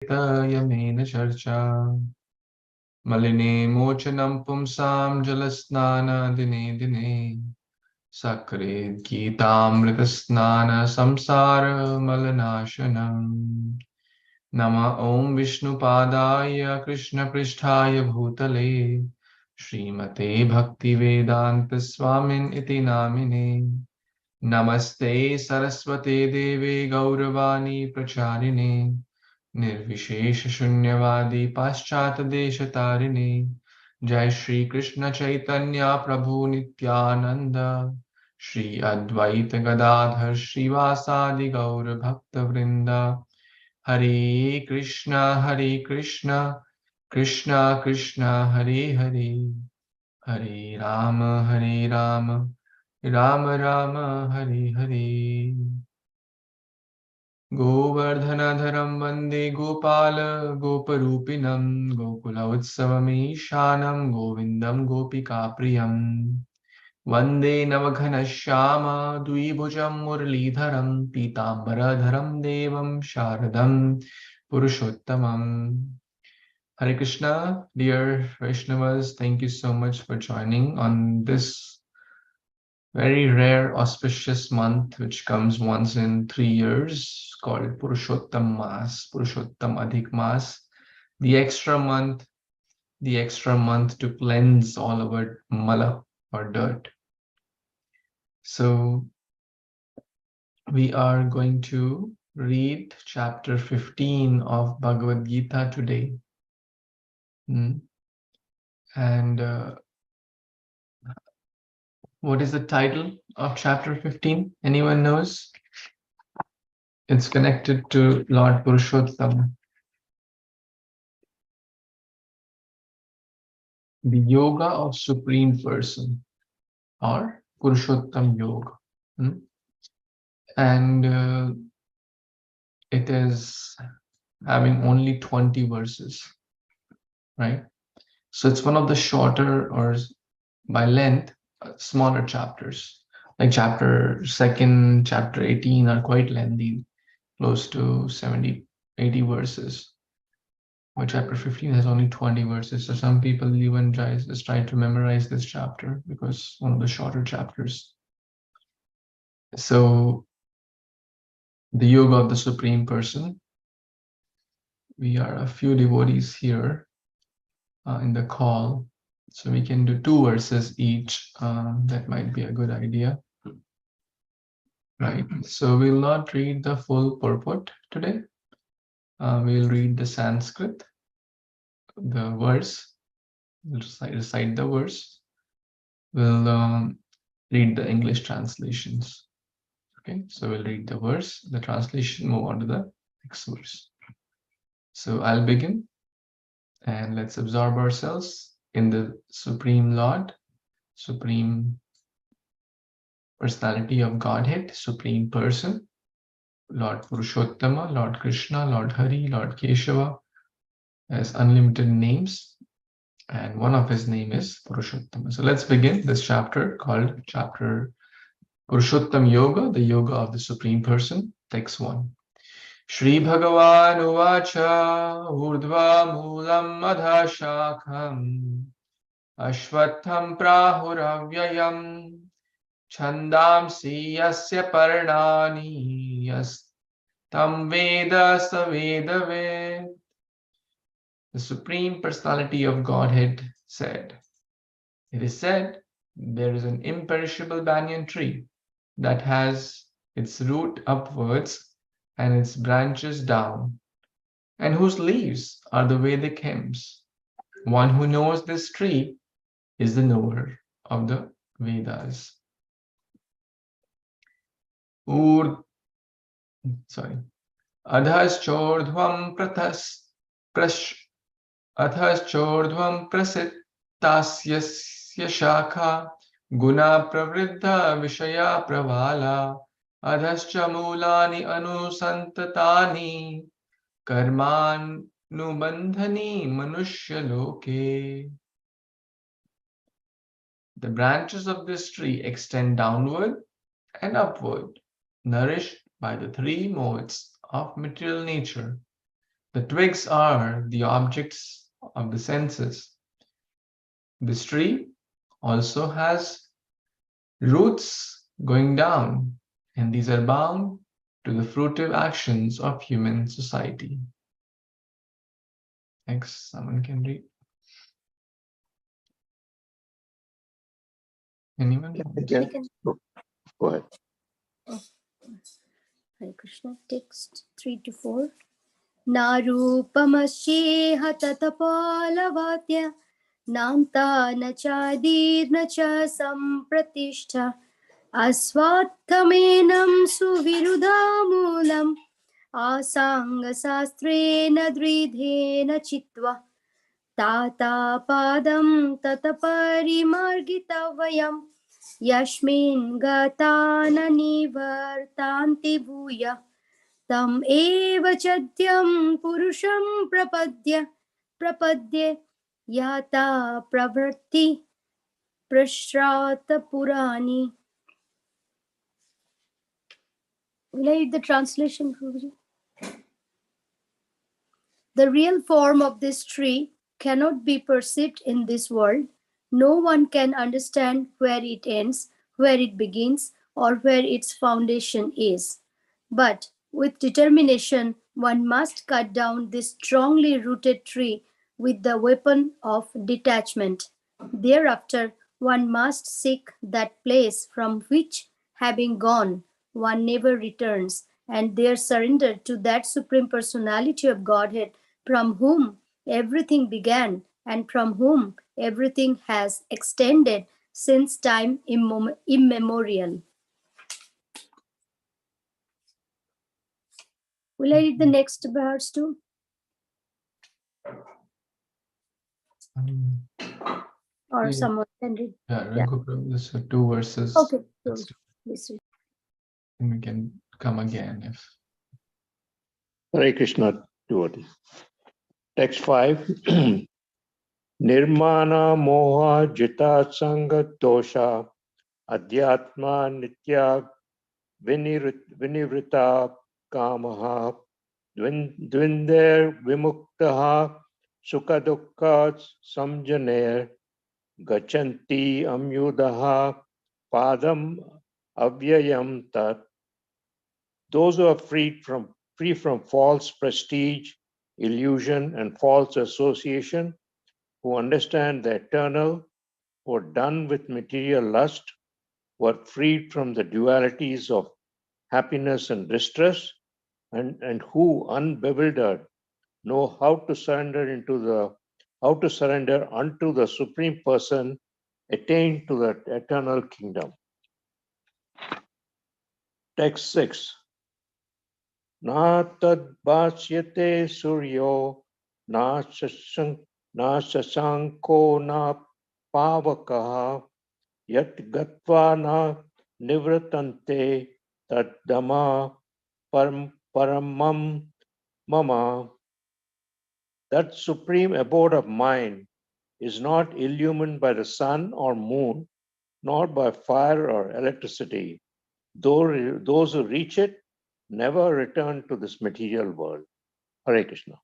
Yemen चर्चा मलिने मोचनं पुंसां जलस्नानदिने दिने सकृद् गीतामृतस्नान संसारमलनाशनम् नमः ॐ विष्णुपादाय कृष्णपृष्ठाय भूतले श्रीमते भक्तिवेदान्तस्वामिन् इति नामिने नमस्ते सरस्वते देवे गौरवाणी प्रचारिणे निर्विशेष शून्यवादी पाश्चात देश तारिणे जय श्री कृष्ण चैतन्य प्रभु नित्यानंद श्री अद्वैत गदाधर श्रीवासादि गौर भक्त वृंद हरे कृष्ण कृष्ण कृष्ण हरे हरे हरे राम राम राम हरे हरे गोवर्धनधरं वन्दे गोपाल गोपरूपिणं गोकुलोत्सवमीशानं गोविन्दं गोपिकाप्रियं वन्दे नवघनश्याम द्विभुजं मुरलीधरं पीताम्बरधरं देवं शारदं पुरुषोत्तमम् Hare Krishna, dear Vaishnavas, thank you so much for joining on this very rare auspicious month which comes once in 3 years called Purushottam Mas, Purushottam Adhik Mas, the extra month, to cleanse all our mala or dirt. So we are going to read chapter 15 of Bhagavad Gita today. And what is the title of chapter 15? Anyone knows? It's connected to Lord Purushottam. The Yoga of Supreme Person, or Purushottam Yoga. And it is having only 20 verses, right? So it's one of the shorter, or by length, smaller chapters. Like chapter 2nd, chapter 18 are quite lengthy, close to 70, 80 verses. But chapter 15 has only 20 verses. So some people even try to memorize this chapter because one of the shorter chapters. So the Yoga of the Supreme Person. We are a few devotees here in the call. So we can do 2 verses each. That might be a good idea. Right. So we'll not read the full purport today. We'll read the Sanskrit, the verse. We'll recite the verse. We'll read the English translations. Okay, so we'll read the verse, the translation, move on to the next verse. So I'll begin, and let's absorb ourselves in the Supreme Lord, Supreme Personality of Godhead, Supreme Person, Lord Purushottama, Lord Krishna, Lord Hari, Lord Keshava, has unlimited names, and one of his name is Purushottama. So let's begin this chapter called chapter Purushottam Yoga, the Yoga of the Supreme Person, text 1. Shri Bhagavan Uvacha Urdhva Moolam Adha Shakham Ashvatham Prahuravyayam Chandamsi Yasya Parnani Yastam Veda Savedave. The Supreme Personality of Godhead said, it is said, there is an imperishable banyan tree that has its root upwards and its branches down, and whose leaves are the Vedic hymns. One who knows this tree is the knower of the Vedas. Adhaschordhvam prasitasya shakha guna pravriddha vishaya pravala adhascha mulani anusantatani karman nubandhani manushya loke. The branches of this tree extend downward and upward, nourished by the 3 modes of material nature, The twigs are the objects of the senses. This tree also has roots going down, and these are bound to the fruitive actions of human society. Next, someone can read. Anyone? Go ahead. Hare Krishna. Text 3 to 4. नारूपमस्येह ततपालवाद्य नान्ता न चादीर्न च सम्प्रतिष्ठा अस्वात्थमेनं सुविरुधामूलम् आसाङ्गशास्त्रेण द्विधेन चित्वा तातापादं ततपरिमार्गितव्यं यस्मिन् गता न निवर्तान्ति भूयः तम एव चद्यं पुरुषं प्रपद्ये याता प्रवृत्ति प्रश्रात पुराणी. Will I read the translation, Guruji? The real form of this tree cannot be perceived in this world. No one can understand where it ends, where it begins, or where its foundation is. But with determination, one must cut down this strongly rooted tree with the weapon of detachment. Thereafter, one must seek that place from which, having gone, one never returns, and there surrender to that Supreme Personality of Godhead from whom everything began and from whom everything has extended since time immemorial. Will I read the next verse too? Or Yeah. someone can read? Yeah. There's 2 verses. Okay, please read. And we can come again if. Hare Krishna, devotees. Text 5. Nirmana moha jita sanga dosha adhyatma nitya vinivrita kamaha dvinder vimuktaha sukha dukkha samjaner gachanti amyudaha padam avyayam tat. Those who are free from false prestige, illusion, and false association, who understand the eternal, who are done with material lust, who are freed from the dualities of happiness and distress, and who, unbewildered, know how to surrender unto the Supreme Person, attain to the eternal kingdom. Text 6. Na tad bhasyate suryo na sasanko na pavakaha yat gatva na nivratante tad dhamma paramam mama. That supreme abode of mind is not illumined by the sun or moon, nor by fire or electricity. Those who reach it never return to this material world. Hare Krishna.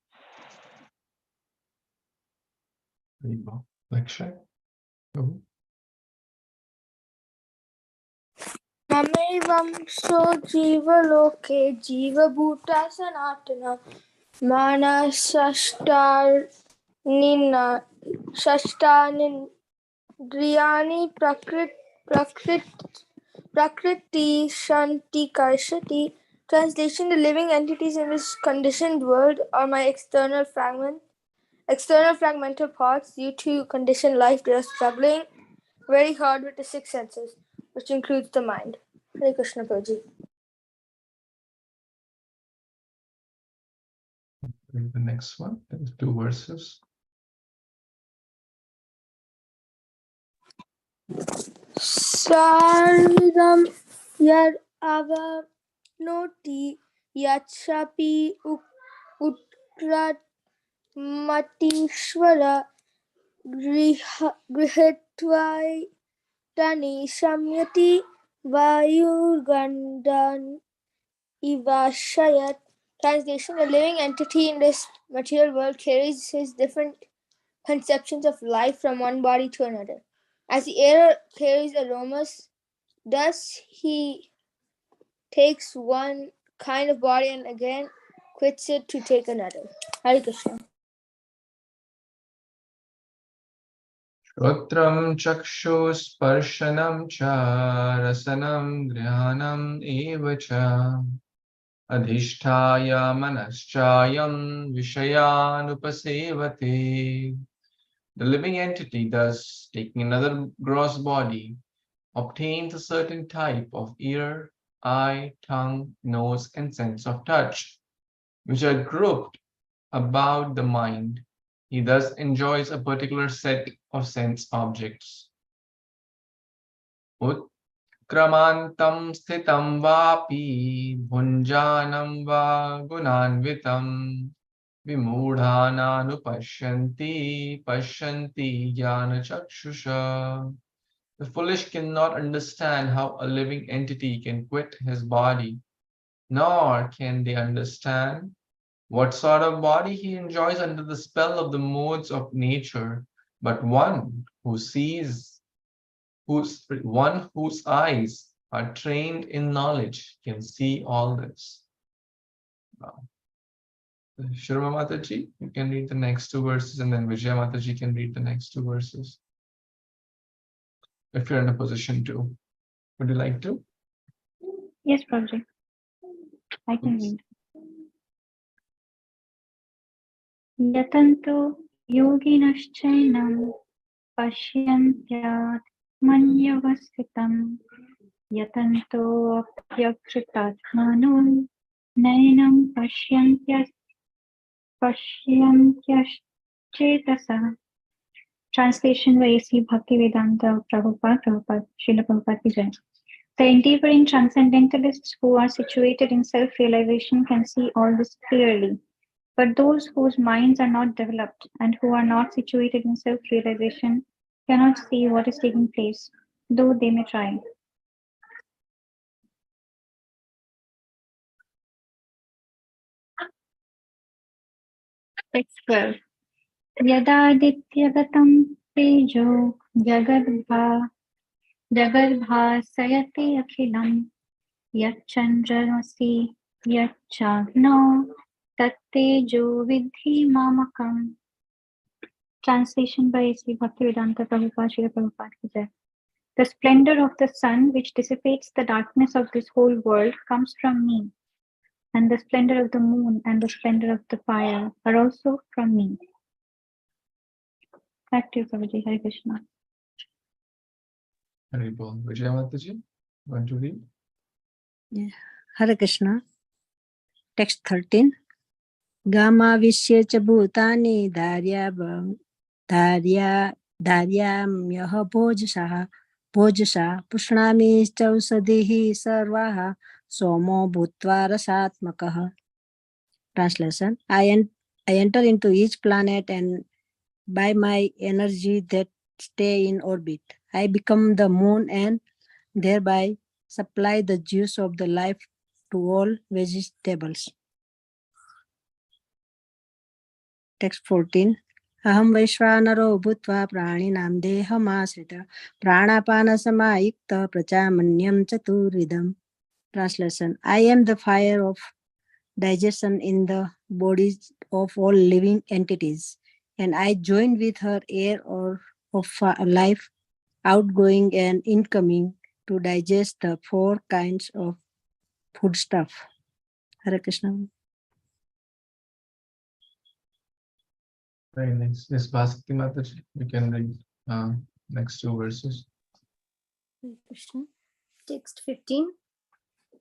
Lakshay. ममैवंशो जीवलोके जीवभूता सनातना षष्ठानीन्द्रियाणि prakriti shanti karshati. Translation: the living entities in this conditioned world are my external fragmental parts. Due to conditioned life, they are struggling very hard with the 6 senses, which includes the mind. Hare Krishna Prabhuji. The next one, there's 2 verses. Saridam yar avanoti yachapi utrat matishvara grihetvai tani samyati vayurgandan ivashayat. Translation: a living entity in this material world carries his different conceptions of life from one body to another. As the air carries aromas, thus he takes one kind of body and again quits it to take another. Hare Krishna. Shotram chakshuspashanam cha rasanam gryanam eva cha adhisthaya manaschayam vishayanupasevate. The living entity, thus taking another gross body, obtains a certain type of ear, eye, tongue, nose, and sense of touch, which are grouped about the mind. He thus enjoys a particular set of sense objects. Utkramantam sthitam vapi bhunjanam va gunanvitam vimudhananupashyanti pashyanti jnana chakshusha. The foolish cannot understand how a living entity can quit his body, nor can they understand what sort of body he enjoys under the spell of the modes of nature. But one who sees, one whose eyes are trained in knowledge can see all this. Shurma Mataji, you can read the next two verses, and then Vijaya Mataji can read the next two verses. If you're in a position to. Would you like to? Yes, Prabhuji. I can read. Yatanto yoginaschainam pashyantyaatmanyavasitam yatanto apyakshitatmanum nainam pashyantyashchetasa. Translation by A.C. Bhaktivedanta Prabhupada, Srila Prabhupada ki Jai. The endeavoring transcendentalists who are situated in self-realization can see all this clearly. But those whose minds are not developed and who are not situated in self-realization cannot see what is taking place, though they may try. Text 12. Yadadityagatam tejo jagadbhasayati akhilam yachandramasi yachagno tattejo vidhi mamakam. Translation by Sri Bhaktivedanta Prabhupada, Srila Prabhupada ki Jai. The splendor of the sun, which dissipates the darkness of this whole world, comes from me, and the splendor of the moon and the splendor of the fire are also from me. Back to you, Prabhuji. Hare Krishna. Hare Bol. Vijaya Mataji, want to read? Yeah. Hare Krishna. Text 13. Gama vishya cha bhutani dharyamyaha bhojasha pushnami chausadihi sarvaha somo bhutva rasatmakaha. Translation. I enter into each planet and by my energy that stay in orbit, I become the moon and thereby supply the juice of the life to all vegetables. Text 14. Aham Vaishvanaro Bhutva Praninam Dehamasrita Pranapanasamaikta Prachamanyam Chaturidam. Translation. I am the fire of digestion in the bodies of all living entities, and I join with her air or of life, outgoing and incoming, to digest the four kinds of foodstuff. Hare Krishna. Very nice. Yes, Bhasakti Mataji, you can read next two verses. Hare Krishna. Text 15.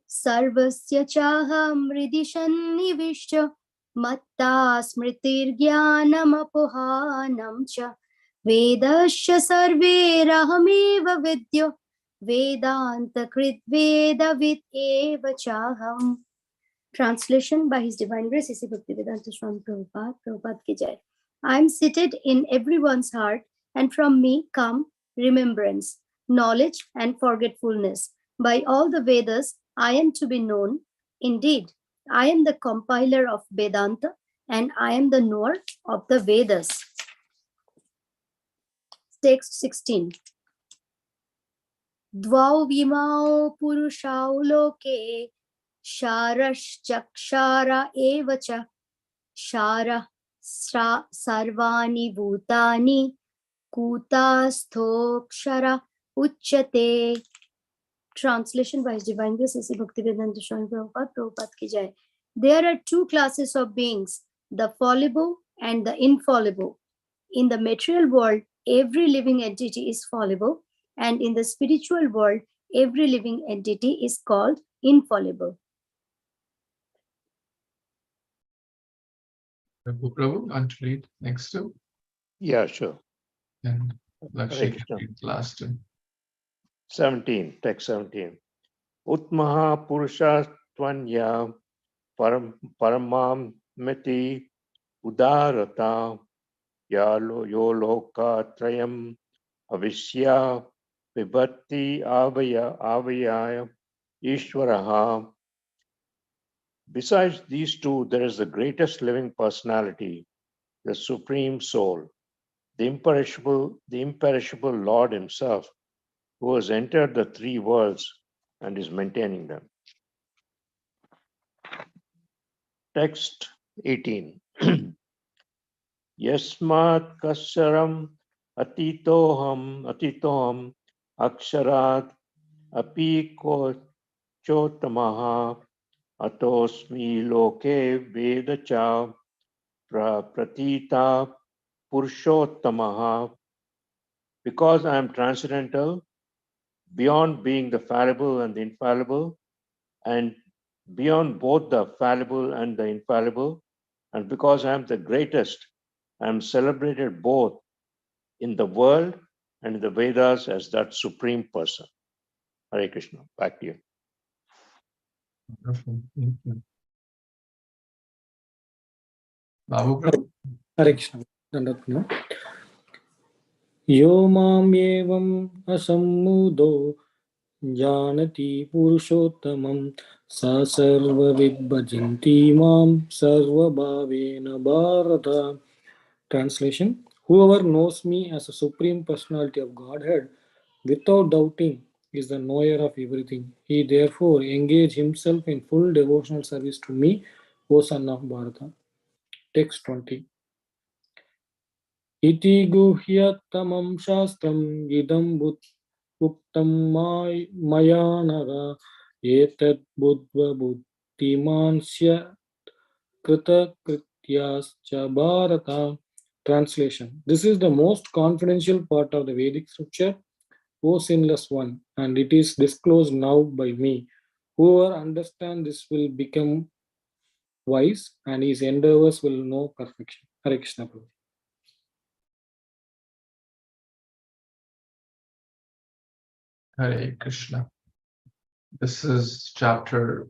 Sarvasya chaham hridhi sannivishya matta smritirgyanam cha vedasya sarverahameva vidya vedanta krit vedavid eva chaham. Translation by His Divine Grace, A.C. Bhaktivedanta Swami Prabhupada, Prabhupada ki Jai. I am seated in everyone's heart, and from me come remembrance, knowledge, and forgetfulness. By all the Vedas, I am to be known. Indeed, I am the compiler of Vedanta, and I am the knower of the Vedas. Text 16. Dvau vimau purushau loke Sharashchakshara evacha Shara sarvani bhutani Kutastokshara uchyate. Translation by His Divine Grace A.C. Bhaktivedanta Swami Prabhupada, Prabhupada ki jai. There are two classes of beings, the fallible and the infallible. In the material world, every living entity is fallible, and in the spiritual world, every living entity is called infallible. Prabhu, want to read next two? Yeah, sure. And Lakshmi Hare can read the last two. 17, text 17. Utmaha Purusha Tvanya Paramam Miti Udarata Yoloka Trayam Avishya Vibhatti Avaya Ishwaraha. Besides these two, there is the greatest living personality, the Supreme Soul, the imperishable Lord Himself, who has entered the three worlds and is maintaining them. Text 18. Yasmat kasharam atitoham aksharat api chotamaha atosmi loke vedacha pratita purushottamaha. Because I am transcendental, beyond being the fallible and the infallible, and beyond both the fallible and the infallible, and because I am the greatest, I am celebrated both in the world and in the Vedas as that supreme person. Hare Krishna. Back to you. Wonderful. Thank you. Babu Prabhu? Hare Krishna. Dandavat. Yo mam evam asammudo janati purushottamam sa sarva vibhajanti mam sarva bhavena bharata. Translation: Whoever knows me as a supreme personality of Godhead without doubting is the knower of everything. He therefore engage himself in full devotional service to me, O son of Bharata. Text 20. Iti guhyattamam shastram idam uktam maya naga etad buddha buddhimansya krita krityascha bharata. Translation: This is the most confidential part of the Vedic scripture, O sinless one, and it is disclosed now by me. Whoever understands this will become wise, and his endeavors will know perfection. Hare Krishna Prabhu. Hare Krishna. This is chapter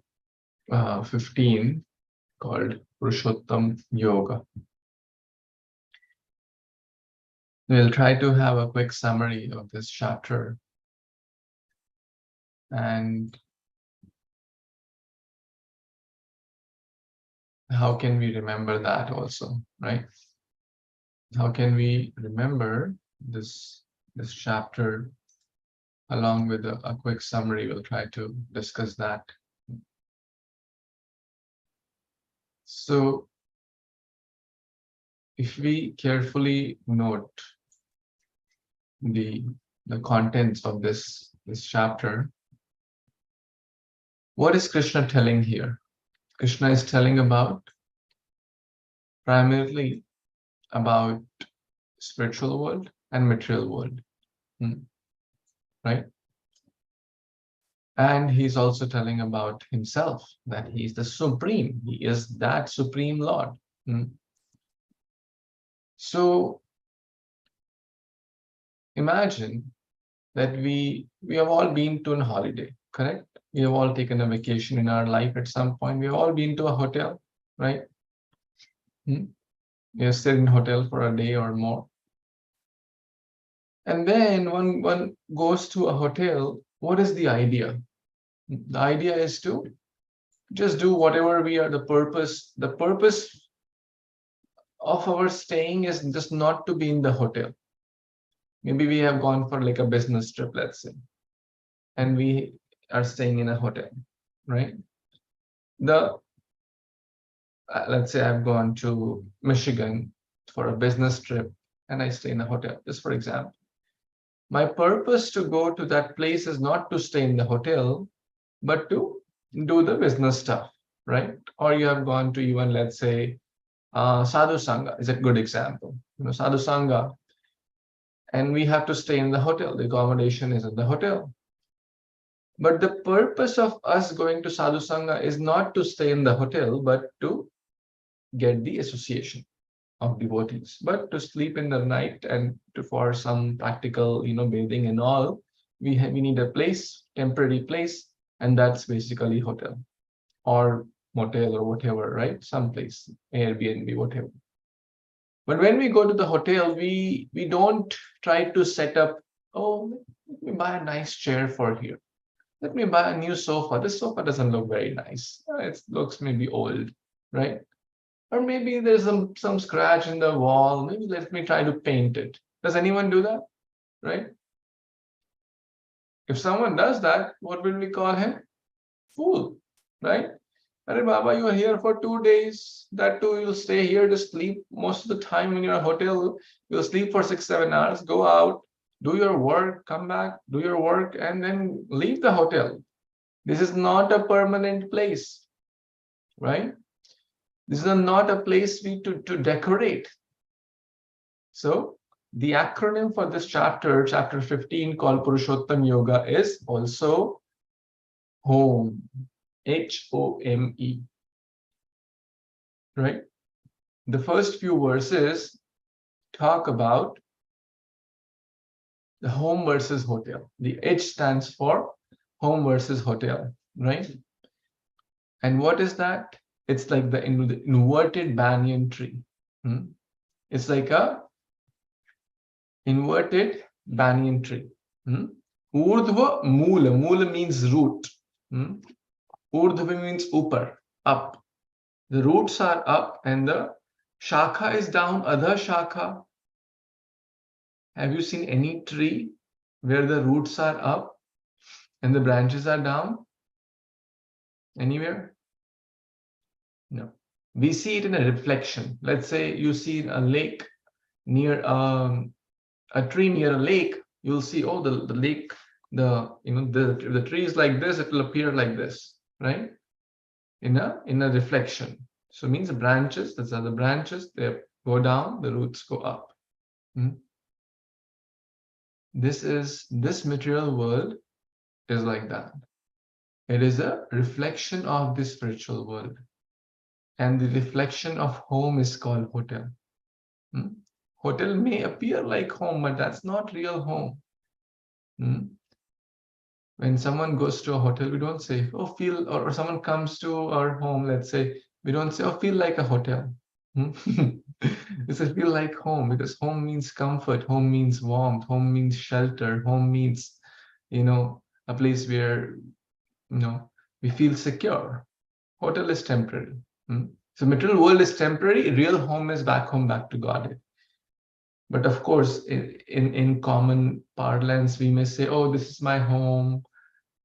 15 called Purushottam Yoga. We'll try to have a quick summary of this chapter and how can we remember that also, right? How can we remember this chapter along with a quick summary? We'll try to discuss that. So if we carefully note the contents of this chapter, what is Krishna telling here? Krishna is telling primarily about spiritual world and material world, right? And he's also telling about himself, that he is the supreme, he is that supreme Lord. So imagine that we have all been to a holiday, correct? We have all taken a vacation in our life at some point. We have all been to a hotel, right? We have stayed in a hotel for a day or more. And then one goes to a hotel. What is the idea? The idea is to just do whatever we are. The purpose of our staying is just not to be in the hotel. Maybe we have gone for like a business trip, let's say, and we are staying in a hotel, right? Let's say I've gone to Michigan for a business trip and I stay in a hotel, just for example. My purpose to go to that place is not to stay in the hotel, but to do the business stuff, right? Or you have gone to even, let's say, Sadhu Sangha is a good example. Sadhu Sangha, and we have to stay in the hotel. The accommodation is in the hotel. But the purpose of us going to Sadhu Sangha is not to stay in the hotel, but to get the association of devotees, but to sleep in the night and for some practical, bathing and all, we need a place, temporary place, and that's basically hotel or motel or whatever, right? Some place, Airbnb, whatever. But when we go to the hotel, we don't try to set up, oh, let me buy a nice chair for here. Let me buy a new sofa. This sofa doesn't look very nice. It looks maybe old, right? Or maybe there's some scratch in the wall. Maybe let me try to paint it. Does anyone do that? Right? If someone does that, what will we call him? Fool, right? Arey Baba, you are here for 2 days. That too, you'll stay here to sleep. Most of the time in your hotel, you'll sleep for 6-7 hours, go out, do your work, come back, do your work, and then leave the hotel. This is not a permanent place, right? This is not a place to decorate. So the acronym for this chapter 15, called Purushottam Yoga, is also HOME, H-O-M-E, right? The first few verses talk about the home versus hotel. The H stands for home versus hotel, right? And what is that? It's like the inverted banyan tree. It's like a inverted banyan tree. Urdhva Mula. Mula means root. Urdhva means upar, up. The roots are up and the shakha is down, Adha shakha. Have you seen any tree where the roots are up and the branches are down? Anywhere? No. We see it in a reflection. Let's say you see a lake near a tree near a lake. You'll see, oh, the lake, the tree is like this. It will appear like this, right? In a reflection. So it means the branches. These are the branches. They go down. The roots go up. This material world is like that. It is a reflection of the spiritual world. And the reflection of home is called hotel. Hotel may appear like home, but that's not real home. When someone goes to a hotel, we don't say, oh, feel, or someone comes to our home, let's say, we don't say, oh, feel like a hotel. We say feel like home, because home means comfort, home means warmth, home means shelter, home means, a place where, we feel secure. Hotel is temporary. So material world is temporary. Real home is back home, back to God. But of course, in common parlance, we may say, oh, this is my home.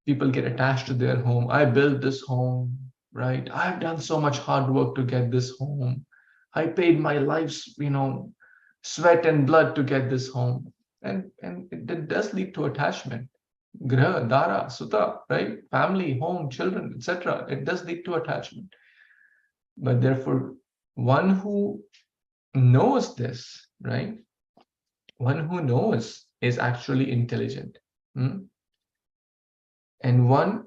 People get attached to their home. I built this home, right? I've done so much hard work to get this home. I paid my life's, sweat and blood to get this home. And it does lead to attachment. Graha, Dara, Sutta, right? Family, home, children, etc. It does lead to attachment. But therefore, one who knows this, right? One who knows is actually intelligent. And one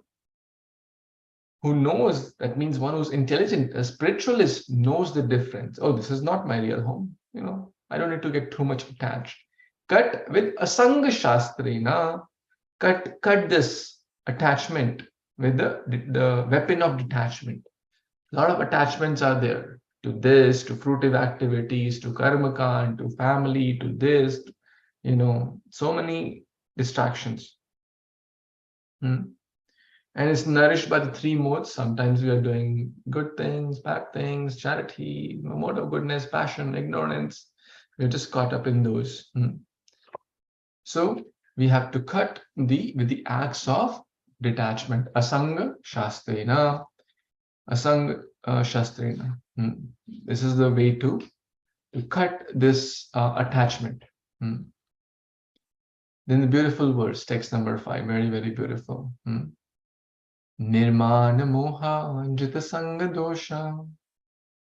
who knows, that means one who's intelligent, a spiritualist, knows the difference. Oh, this is not my real home. I don't need to get too much attached. Cut with asanga shastrena, cut this attachment with the weapon of detachment. A lot of attachments are there to this, to fruitive activities, to karmakand, to family, to this, so many distractions. And it's nourished by the three modes. Sometimes we are doing good things, bad things, charity, mode of goodness, passion, ignorance. We're just caught up in those. So we have to cut with the acts of detachment. Asanga shastrena. Asanga shastrena. This is the way to cut this attachment. Then the beautiful verse, text number 5, very, very beautiful. Nirmana moha jita sanga dosha.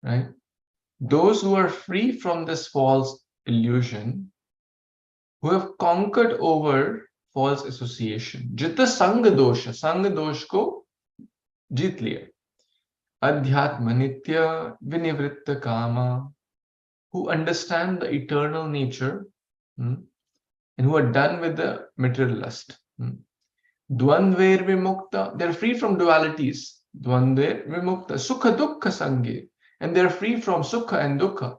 Right? Those who are free from this false illusion, who have conquered over false association. Jita sanga dosh ko jeet liya. Adhyatma nitya vinivritta kama, who understand the eternal nature and who are done with the material lust. Dvandver vimukta, they're free from dualities. Dvandver vimukta, sukha dukkha sange, and they're free from sukha and dukkha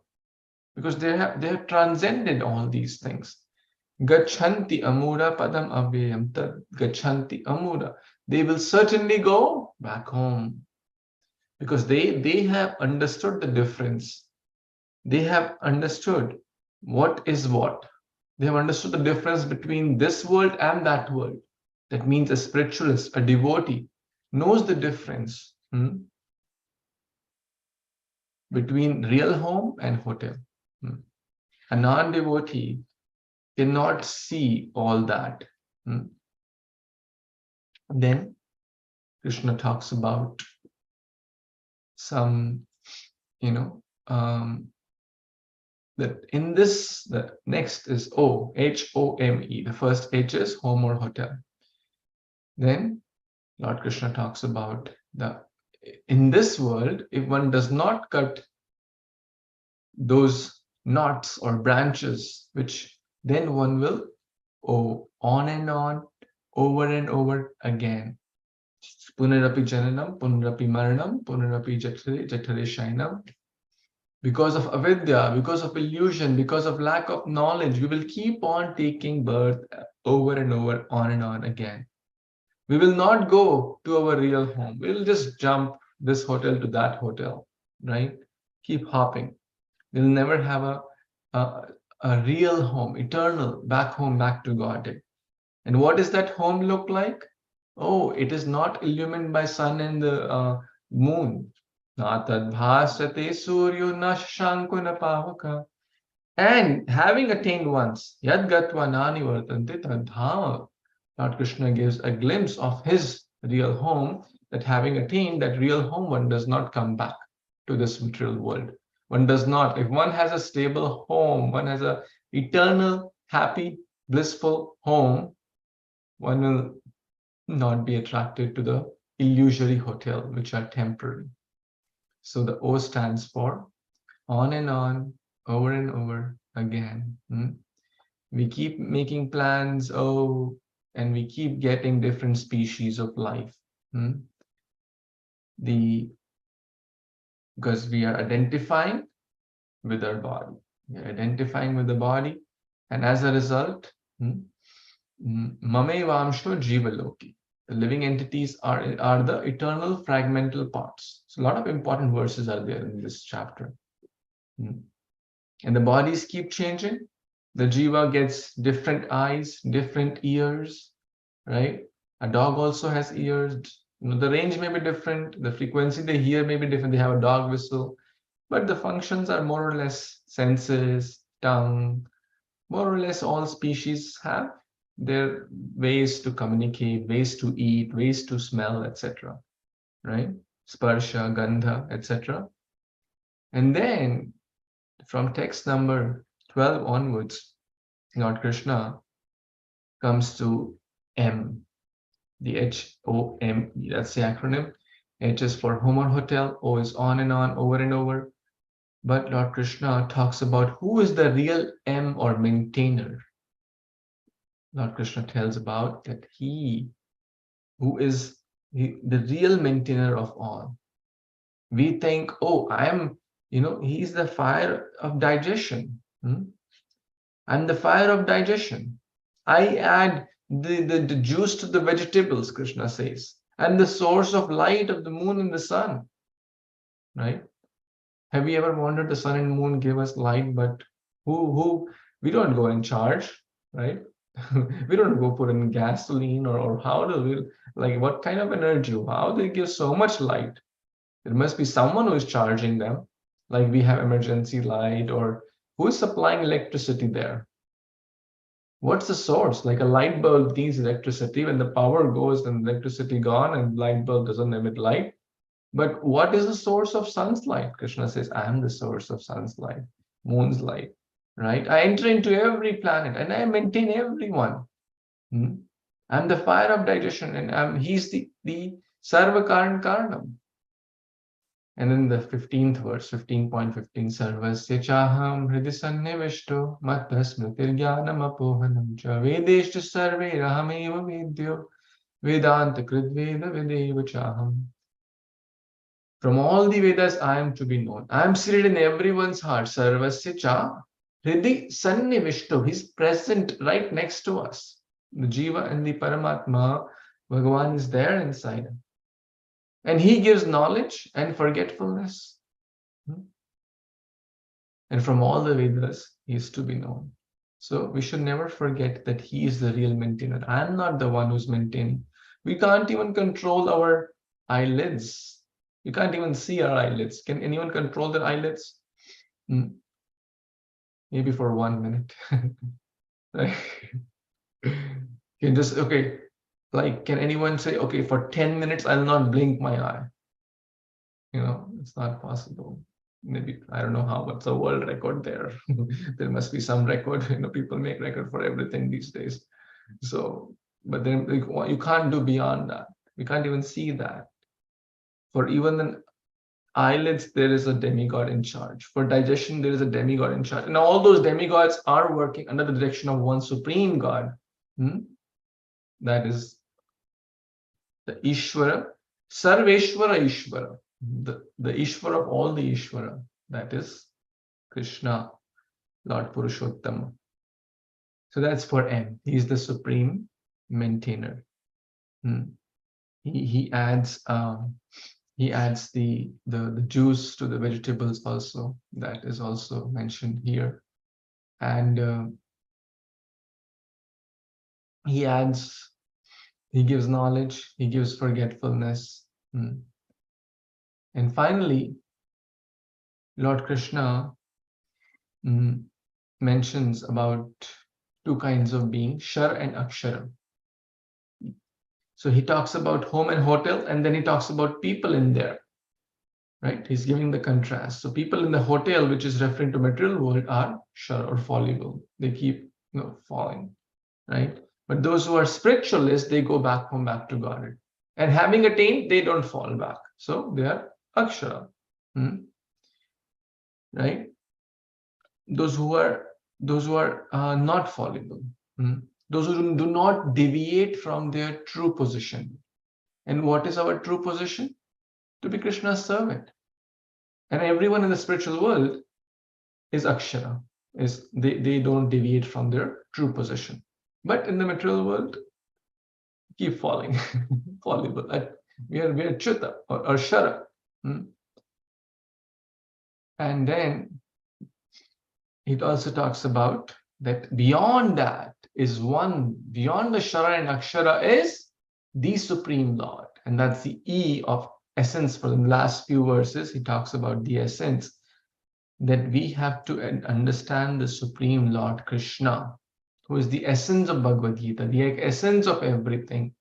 because they have transcended all these things. Gachanti amura padam avyayam tad gachanti amura. They will certainly go back home because they have understood the difference. They have understood what is what. They have understood the difference between this world and that world. That means a spiritualist, a devotee, knows the difference between real home and hotel. A non-devotee cannot see all that. Then Krishna talks about some, that in this, the next is O, H-O-M-E. The first H is home or hotel. Then Lord Krishna talks about in this world, if one does not cut those knots or branches, which then one will on and on, over and over again. Punarapi jananam, punarapi maranam, punarapi jatare shainam. Because of avidya, because of illusion, because of lack of knowledge, we will keep on taking birth over and over, on and on again. We will not go to our real home. We'll just jump this hotel to that hotel, right? Keep hopping. We'll never have a real home, eternal, back home, back to Godhead. And what does that home look like? Oh, it is not illumined by sun and the moon. And having attained once, Yad Gatva Nani Vartante Tadhama, Lord Krishna gives a glimpse of his real home, that having attained that real home, one does not come back to this material world. One does not. If one has a stable home, one has an eternal, happy, blissful home, one will not be attracted to the illusory hotel, which are temporary. So the O stands for on and on, over and over again. We keep making plans, and we keep getting different species of life. Because we are identifying with our body. We are identifying with the body, and as a result, Mame Vamsho Jivaloki. The living entities are the eternal fragmental parts. So a lot of important verses are there in this chapter. And the bodies keep changing. The jiva gets different eyes, different ears, right? A dog also has ears. The range may be different. The frequency they hear may be different. They have a dog whistle, but the functions are more or less senses, tongue. More or less all species have their ways to communicate, ways to eat, ways to smell, etc. Right? Sparsha, Gandha, etc. And then from text number 12 onwards, Lord Krishna comes to M, the H-O-M-E, that's the acronym. H is for home or hotel, O is on and on, over and over. But Lord Krishna talks about who is the real M or maintainer. Lord Krishna tells about that he who is the real maintainer of all. We think, I am, he's the fire of digestion. I'm the fire of digestion. I add the juice to the vegetables, Krishna says. and the source of light of the moon and the sun, right? Have you ever wondered the sun and moon give us light, but who we don't go and charge, right? We don't go put in gasoline or how do we, like, what kind of energy? How they give so much light? There must be someone who is charging them, like we have emergency light, or who is supplying electricity there? What's the source? Like a light bulb needs electricity. When the power goes, then electricity gone, and light bulb doesn't emit light. But what is the source of sun's light? Krishna says, I am the source of sun's light, moon's light, right? I enter into every planet and I maintain everyone. I'm the fire of digestion, and he's the Sarva Karan Karanam. And then the 15th verse, 15.15, Sarvasya chaham hridi sannivishto matta smritirjnanam apohanam cha vedeshta sarve rahameva vedyo vedanta kridveda vedeva chaham. From all the Vedas, I am to be known. I am seated in everyone's heart. Sarvasya cha hridi sannivishto. He's present right next to us. The Jiva and the Paramatma, Bhagavan is there inside him. And he gives knowledge and forgetfulness. And from all the Vedas, he is to be known. So we should never forget that he is the real maintainer. I am not the one who's maintaining. We can't even control our eyelids. You can't even see our eyelids. Can anyone control their eyelids? Maybe for 1 minute. You just, okay, like, can anyone say, okay, for 10 minutes, I'll not blink my eye? You know, it's not possible. Maybe, I don't know how, what's the world record there? There must be some record, you know, people make record for everything these days. So, but then you can't do beyond that. We can't even see that. For even the eyelids, there is a demigod in charge. For digestion, there is a demigod in charge. And all those demigods are working under the direction of one supreme God. That is the Ishvara, Sarveshvara Ishvara, the Ishvara of all the Ishvara. That is Krishna, Lord Purushottama. So that's for M. He is the supreme maintainer. He adds the juice to the vegetables also. That is also mentioned here. And he gives knowledge, he gives forgetfulness. And finally, Lord Krishna mentions about two kinds of being, Shar and Akshara. So he talks about home and hotel, and then he talks about people in there, right? He's giving the contrast. So people in the hotel, which is referring to material world, are Shar or fallible. They keep falling, right? But those who are spiritualists, they go back home, back to God. And having attained, they don't fall back. So they are Akshara, right? Those who are not fallible, those who do not deviate from their true position. And what is our true position? To be Krishna's servant. And everyone in the spiritual world is Akshara, they don't deviate from their true position. But in the material world, keep falling, fallible. We are Chuta or Shara. And then it also talks about that beyond that is one, beyond the Shara and Akshara is the Supreme Lord. And that's the E of essence. For the last few verses, he talks about the essence, that we have to understand the Supreme Lord Krishna, who is the essence of Bhagavad Gita, the essence of everything,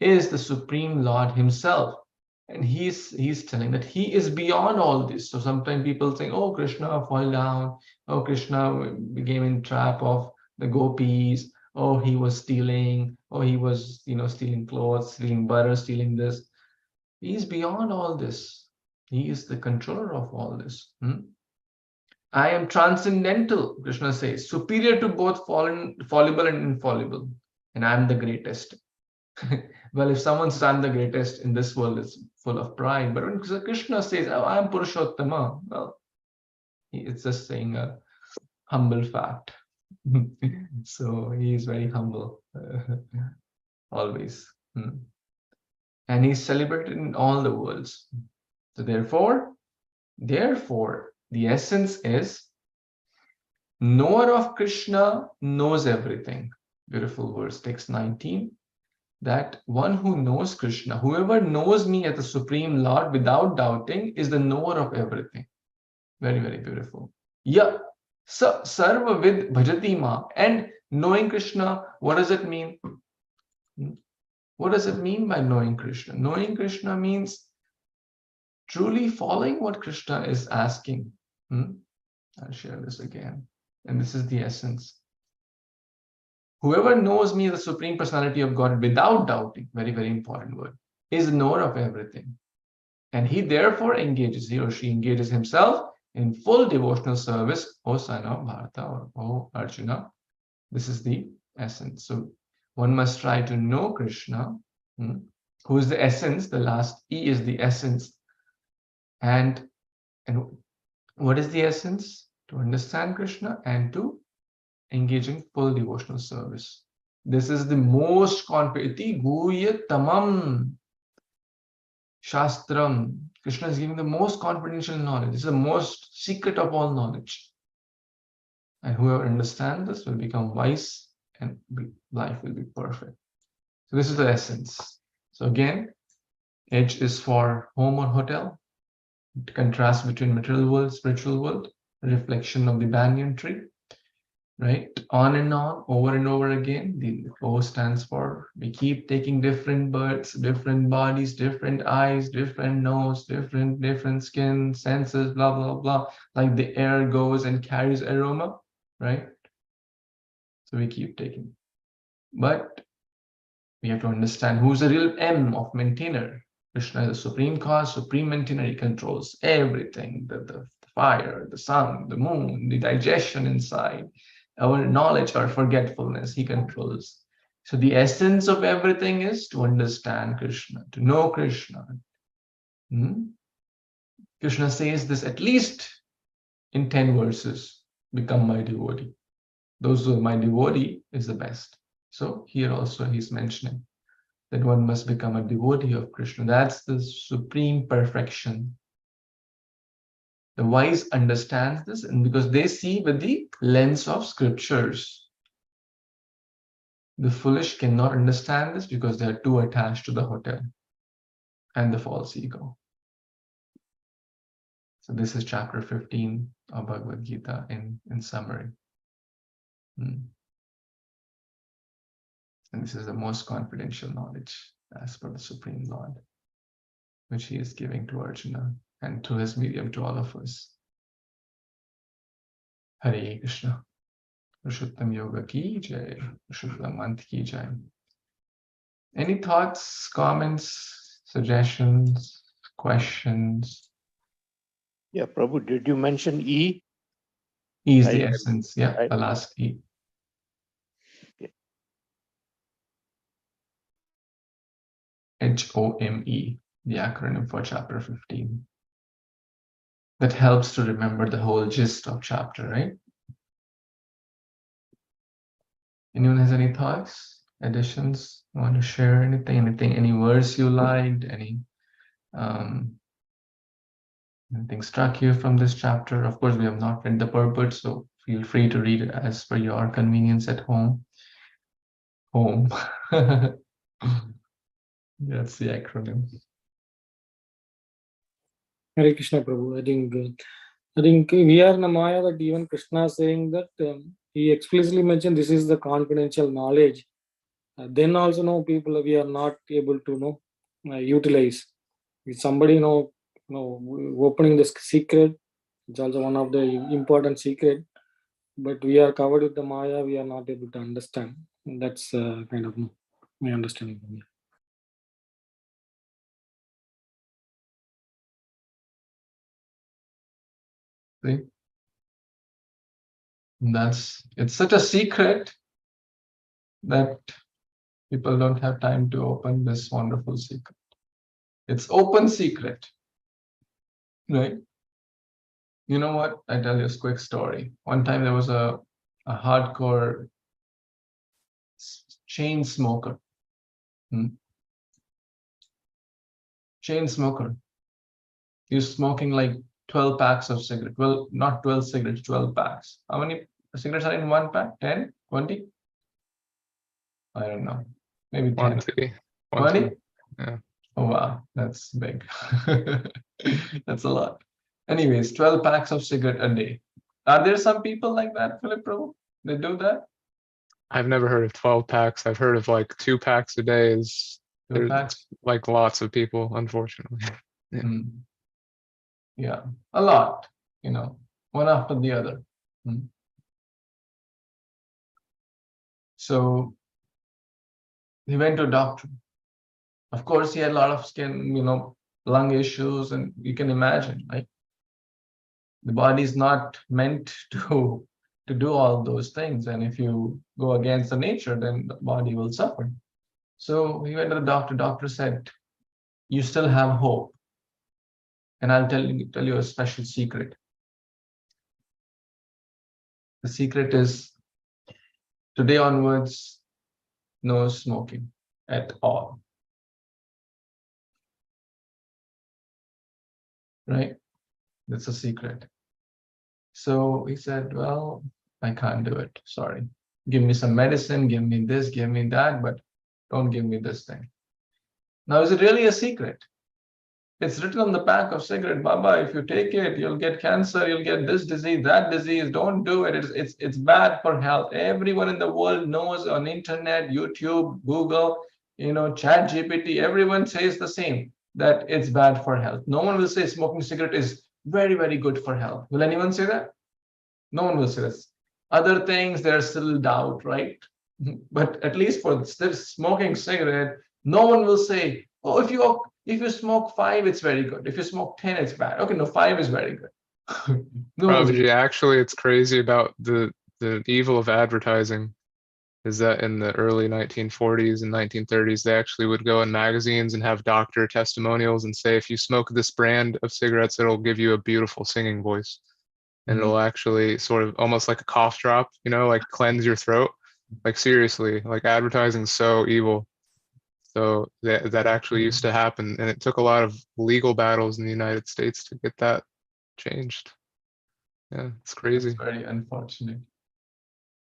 is the Supreme Lord himself. And he's telling that he is beyond all this. So sometimes people think, oh, Krishna fall down. Oh, Krishna became in trap of the gopis. Oh, he was stealing. Oh, he was, stealing clothes, stealing butter, stealing this. He's beyond all this. He is the controller of all this. I am transcendental, Krishna says, superior to both fallible and infallible. And I'm the greatest. Well, if someone says I'm the greatest in this world, it's full of pride. But when Krishna says, oh, I'm Purushottama, well, it's just saying a humble fact. So he is very humble, always. and he's celebrated in all the worlds. So therefore, the essence is knower of Krishna knows everything. Beautiful verse, text 19. That one who knows Krishna, whoever knows me as the Supreme Lord without doubting, is the knower of everything. Very, very beautiful. Yeah. Sarva vid bhajati ma. And knowing Krishna, what does it mean? What does it mean by knowing Krishna? Knowing Krishna means truly following what Krishna is asking. I'll share this again. And this is the essence. Whoever knows me, the Supreme Personality of God, without doubting, very, very important word, is knower of everything. And he therefore engages, he or she engages himself in full devotional service, O son of Bharata, or O Arjuna. This is the essence. So one must try to know Krishna, who is the essence. The last E is the essence. And what is the essence? To understand Krishna and to engage in full devotional service. This is the most confident. Guya tamam shastram. Krishna is giving the most confidential knowledge. This is the most secret of all knowledge. And whoever understands this will become wise and life will be perfect. So this is the essence. So again, H is for home or hotel. Contrast between material world, spiritual world, reflection of the banyan tree. Right? On and on, over and over again. The O stands for we keep taking different birds, different bodies, different eyes, different nose, different skin, senses, blah, blah, blah. Like the air goes and carries aroma, right? So we keep taking. But we have to understand who's the real M of maintainer. Krishna is the supreme cause, supreme maintainer. He controls everything, the fire, the sun, the moon, the digestion inside, our knowledge, our forgetfulness, he controls. So the essence of everything is to understand Krishna, to know Krishna. Krishna says this at least in 10 verses, become my devotee. Those who are my devotee is the best. So here also he's mentioning that one must become a devotee of Krishna. That's the supreme perfection. The wise understands this, and because they see with the lens of scriptures. The foolish cannot understand this because they are too attached to the hotel and the false ego. So this is chapter 15 of Bhagavad Gita in summary. And this is the most confidential knowledge as per the Supreme Lord, which he is giving to Arjuna and through his medium to all of us. Hare Krishna. Purushottam Yoga ki jai. Purushottam Manth ki jai. Any thoughts, comments, suggestions, questions? Yeah, Prabhu, did you mention E? E is the essence, yeah, right. the last E. Okay. HOME, the acronym for chapter 15. That helps to remember the whole gist of chapter, right? Anyone has any thoughts, additions, want to share anything, any verse you liked, anything struck you from this chapter? Of course, we have not read the purport, so feel free to read it as per your convenience at home. Home. That's the acronym. Hare Krishna Prabhu. I think we are in a Maya that even Krishna is saying that he explicitly mentioned this is the confidential knowledge. Then also no people we are not able to utilize. If somebody opening this secret, it's also one of the important secret. But we are covered with the Maya, we are not able to understand. And that's kind of my understanding. See? It's such a secret that people don't have time to open this wonderful secret. It's open secret, right? You know what? I tell you a quick story. One time there was a hardcore chain smoker. chain smoker. He's smoking like 12 packs of cigarettes. Well, not 12 cigarettes, 12 packs. How many cigarettes are in one pack? 10? 20? I don't know. Maybe 10. 20. 20? Yeah. Oh, wow. That's big. That's a lot. Anyways, 12 packs of cigarette a day. Are there some people like that, Philip Prabhu? They do that? I've never heard of 12 packs. I've heard of like 2 packs a day. Is 2 there's packs? like lots of people, unfortunately. Yeah. Mm. Yeah, a lot, one after the other. Mm. So he went to a doctor. Of course, he had a lot of skin, lung issues, and you can imagine, right? The body is not meant to do all those things, and if you go against the nature, then the body will suffer. So he went to the doctor. Doctor said, "You still have hope, and I'll tell you a special secret. The secret is today onwards, no smoking at all." Right? That's a secret. So he said, "Well, I can't do it. Sorry. Give me some medicine, give me this, give me that, but don't give me this thing." Now, is it really a secret? It's written on the pack of cigarette, Baba, if you take it, you'll get cancer, you'll get this disease, that disease. Don't do it. It's bad for health. Everyone in the world knows on internet, YouTube, Google, Chat GPT, everyone says the same, that it's bad for health. No one will say smoking cigarette is very, very good for health. Will anyone say that? No one will say this. Other things, there's still doubt, right? But at least for this smoking cigarette, no one will say, "Oh, if you smoke 5, it's very good. If you smoke 10, it's bad." Okay, no, 5 is very good. No one's- Prabhuji, actually, it's crazy about the evil of advertising is that in the early 1940s and 1930s, they actually would go in magazines and have doctor testimonials and say, if you smoke this brand of cigarettes, it'll give you a beautiful singing voice. And it'll actually sort of almost like a cough drop, like cleanse your throat. Like seriously, like advertising is so evil. So that actually used to happen. And it took a lot of legal battles in the United States to get that changed. Yeah, it's crazy. It's very unfortunate.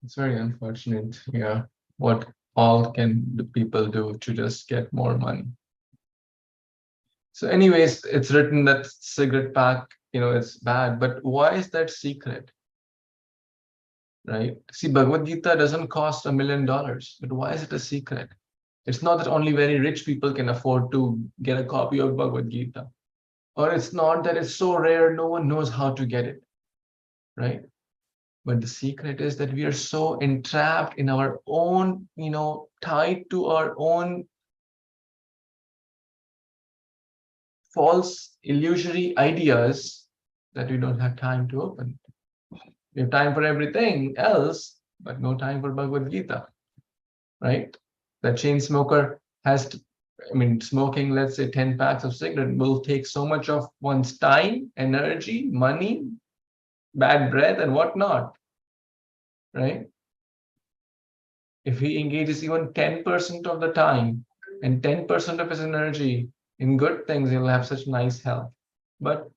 It's very unfortunate. Yeah. What all can the people do to just get more money? So anyways, it's written that cigarette pack, it's bad, but why is that secret? Right? See, Bhagavad Gita doesn't cost $1 million, but why is it a secret? It's not that only very rich people can afford to get a copy of Bhagavad Gita, or it's not that it's so rare no one knows how to get it, right? But the secret is that we are so entrapped in our own, tied to our own false illusory ideas that we don't have time to open. We have time for everything else, but no time for Bhagavad Gita, right? The chain smoker has to, smoking, let's say 10 packs of cigarette will take so much of one's time, energy, money, bad breath, and whatnot, right? If he engages even 10% of the time and 10% of his energy in good things, he'll have such nice health. But,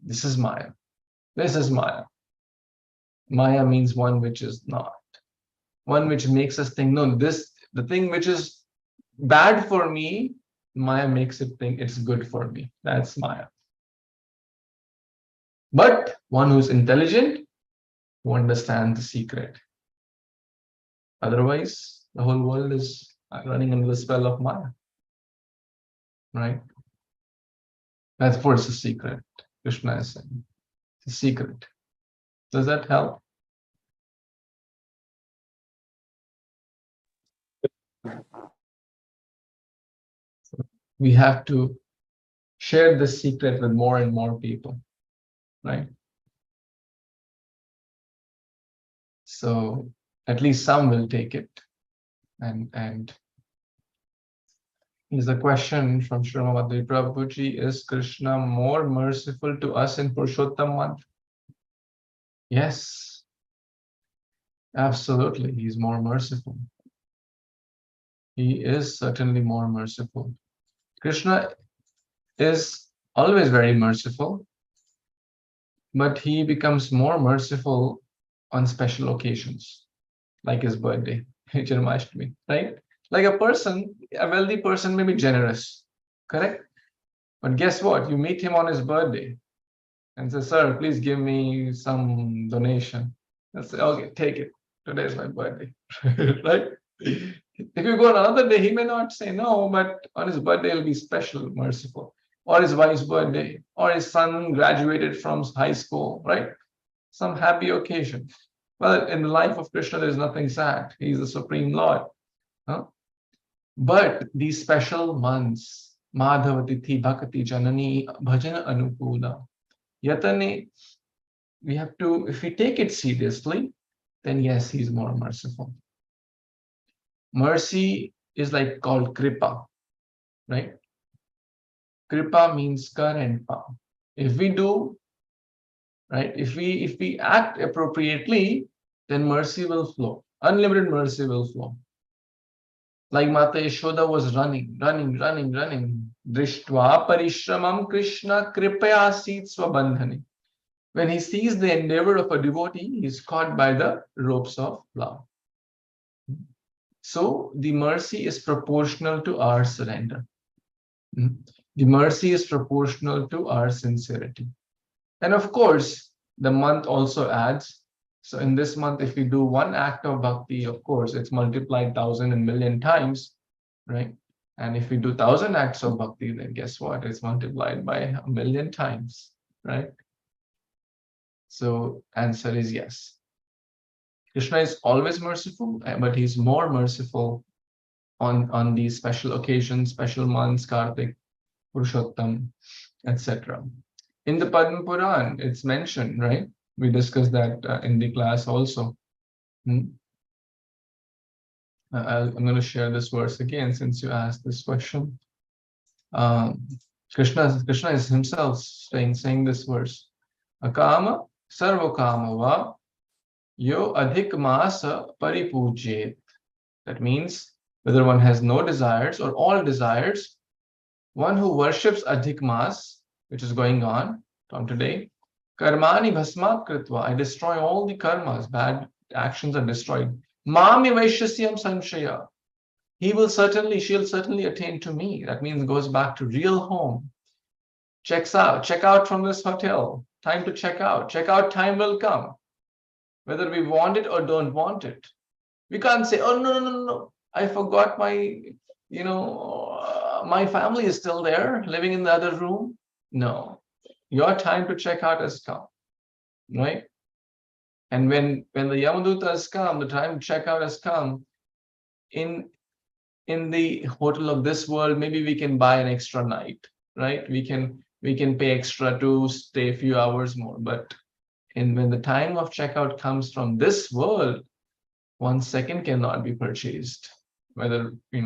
this is Maya. This is Maya. Maya means one which is not. One which makes us think, no, the thing which is bad for me, Maya makes it think it's good for me. That's Maya. But one who's intelligent, who understands the secret. Otherwise, the whole world is running under the spell of Maya. Right? That's what it's a secret. Krishna is saying. It's a secret. Does that help? We have to share this secret with more and more people, right? So at least some will take it. And here's a question from Shrimamati Prabhuji: is Krishna more merciful to us in Purushottam month? Yes, absolutely. He's more merciful. He is certainly more merciful. Krishna is always very merciful, but he becomes more merciful on special occasions, like his birthday, Janmashtami, right? Like a wealthy person may be generous, correct? But guess what? You meet him on his birthday and say, sir, please give me some donation. I'll say, okay, take it. Today is my birthday, right? If you go on another day, he may not say no, but on his birthday, he'll be special, merciful. Or his wife's birthday, or his son graduated from high school, right? Some happy occasion. Well, in the life of Krishna, there's nothing sad. He's the Supreme Lord. Huh? But these special months, Madhavatithi, Bhakati, Janani, Bhajana Anukula, Yatane, we have to, if we take it seriously, then yes, he's more merciful. Mercy is like called kripa, right? Kripa means kar and pa. If we do, right, if we act appropriately, then mercy will flow. Unlimited mercy will flow. Like Mata Yashoda was running. Drishtva parishramam Krishna kripaya asit swabandhani. When he sees the endeavor of a devotee, he is caught by the ropes of love. So the mercy is proportional to our surrender. The mercy is proportional to our sincerity. And of course, the month also adds. So in this month, if we do one act of bhakti, of course, it's multiplied 1,000 and million times, right? And if we do 1,000 acts of bhakti, then guess what? It's multiplied by 1,000,000 times, right? So answer is yes. Krishna is always merciful, but he's more merciful on these special occasions, special months, Kartik, Purushottam, etc. In the Padma Puran, it's mentioned, right? We discussed that in the class also. I'm going to share this verse again since you asked this question. Krishna is himself saying this verse. Akama sarvakama va yo adhik masa paripujet. That means whether one has no desires or all desires, one who worships adhik mas, which is going on from today, karmani bhasmat kritva, I destroy all the karmas, bad actions are destroyed. Mami vaishasyam sanshaya, she'll certainly attain to me. That means goes back to real home. Check out from this hotel. Time to check out. Time will come. Whether we want it or don't want it. We can't say, oh, no. I forgot my, my family is still there, living in the other room. No, your time to check out has come, right? And when the Yamaduta has come, the time to check out has come, in the hotel of this world, maybe we can buy an extra night, right? We can pay extra to stay a few hours more. But when the time of checkout comes from this world, 1 second cannot be purchased. Whether we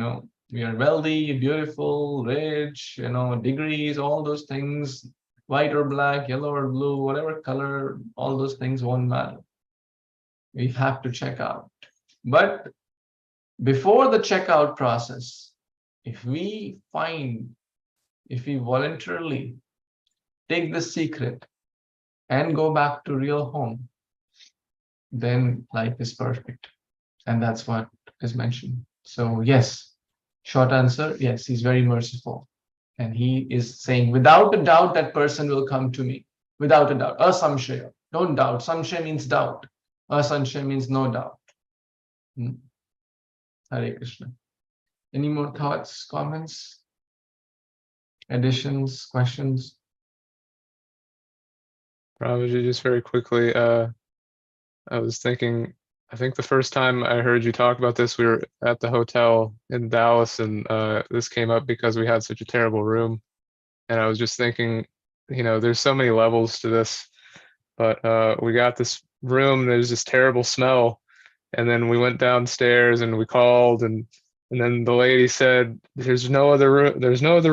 are wealthy, beautiful, rich, degrees, all those things, white or black, yellow or blue, whatever color, all those things won't matter. We have to check out. But before the checkout process, if we voluntarily take the secret and go back to real home, then life is perfect. And that's what is mentioned. So yes, short answer, yes, he's very merciful. And he is saying, without a doubt, that person will come to me. Without a doubt. Asamshaya. Don't doubt. Samshaya means doubt. Asamshaya means no doubt. Hare Krishna. Any more thoughts, comments, additions, questions? Prabhuji, just very quickly, I was thinking, I think the first time I heard you talk about this, we were at the hotel in Dallas, and this came up because we had such a terrible room. And I was just thinking, there's so many levels to this, but we got this room, there's this terrible smell. And then we went downstairs and we called, and then the lady said, there's no other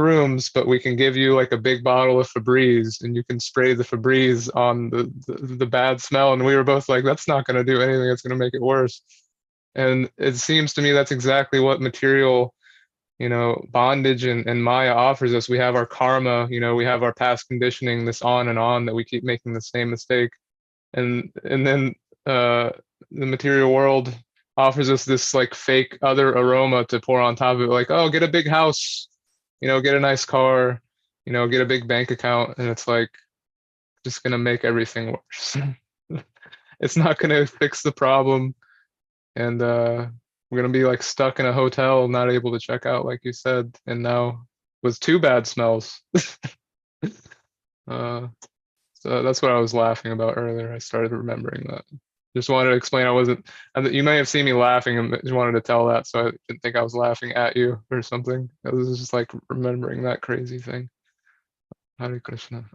rooms, but we can give you like a big bottle of Febreze, and you can spray the Febreze on the bad smell. And we were both like, that's not going to do anything. It's going to make it worse. And it seems to me that's exactly what material bondage and Maya offers us. We have our karma, we have our past conditioning, this on and on, that we keep making the same mistake. And then the material world offers us this like fake other aroma to pour on top of it, like, oh, get a big house, get a nice car, get a big bank account. And it's like just gonna make everything worse. It's not gonna fix the problem. And we're gonna be like stuck in a hotel, not able to check out, like you said, and now with 2 bad smells. So that's what I was laughing about earlier. I started remembering that. Just wanted to explain. You may have seen me laughing and just wanted to tell that, so I didn't think I was laughing at you or something. I was just like remembering that crazy thing. Hare Krishna.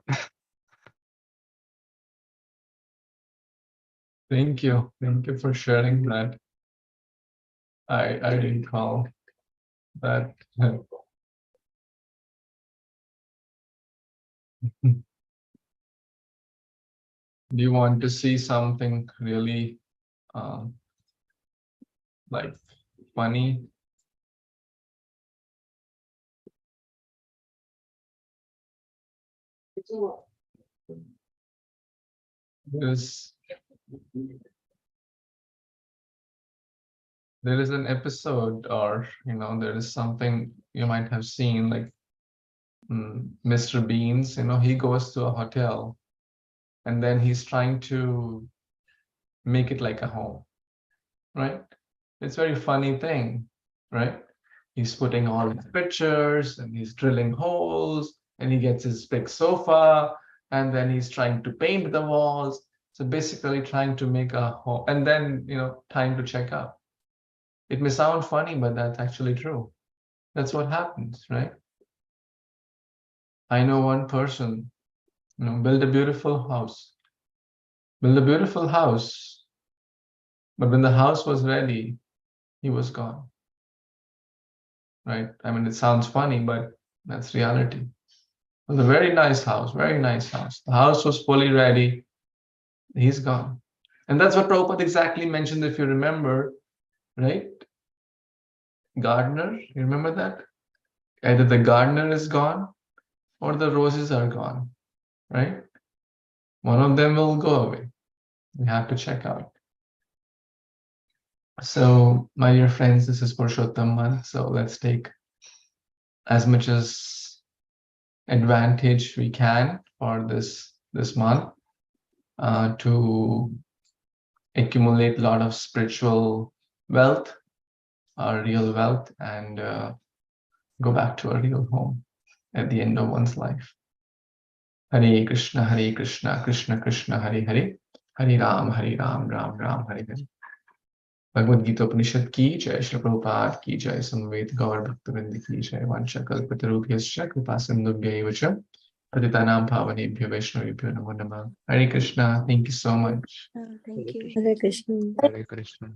Thank you. Thank you for sharing that. I recall that. Do you want to see something really like funny? There is an episode, or there is something you might have seen, like Mr. Beans. He goes to a hotel and then he's trying to make it like a home, right? It's a very funny thing, right? He's putting all his pictures and he's drilling holes and he gets his big sofa and then he's trying to paint the walls. So basically trying to make a home, and then time to check out. It may sound funny, but that's actually true. That's what happens, right? I know one person, build a beautiful house. Build a beautiful house. But when the house was ready, he was gone. Right? I mean, it sounds funny, but that's reality. It was a very nice house, very nice house. The house was fully ready. He's gone. And that's what Prabhupada exactly mentioned, if you remember, right? Gardener, you remember that? Either the gardener is gone or the roses are gone, right? One of them will go away. We have to check out. So, my dear friends, this is Purushottam month. So let's take as much as advantage we can for this month to accumulate a lot of spiritual wealth, our real wealth, and go back to a real home at the end of one's life. Hare Krishna, Krishna Krishna, Hare Hare, Hare Ram, Ram Ram, Hare Hare. Bhagavad Gita Upanishad ki jai, Shri Prabhupada ki jai, Samved Gaur Bhaktivinoda ki jai, Vancha Kalpatarubhyascha Kripa Sindhubhya cha Patitanam Pavanebhyo Vaishnavebhyo Namo Namah. Hare Krishna. Thank you so much. Thank you. Hare Krishna. Hare Krishna.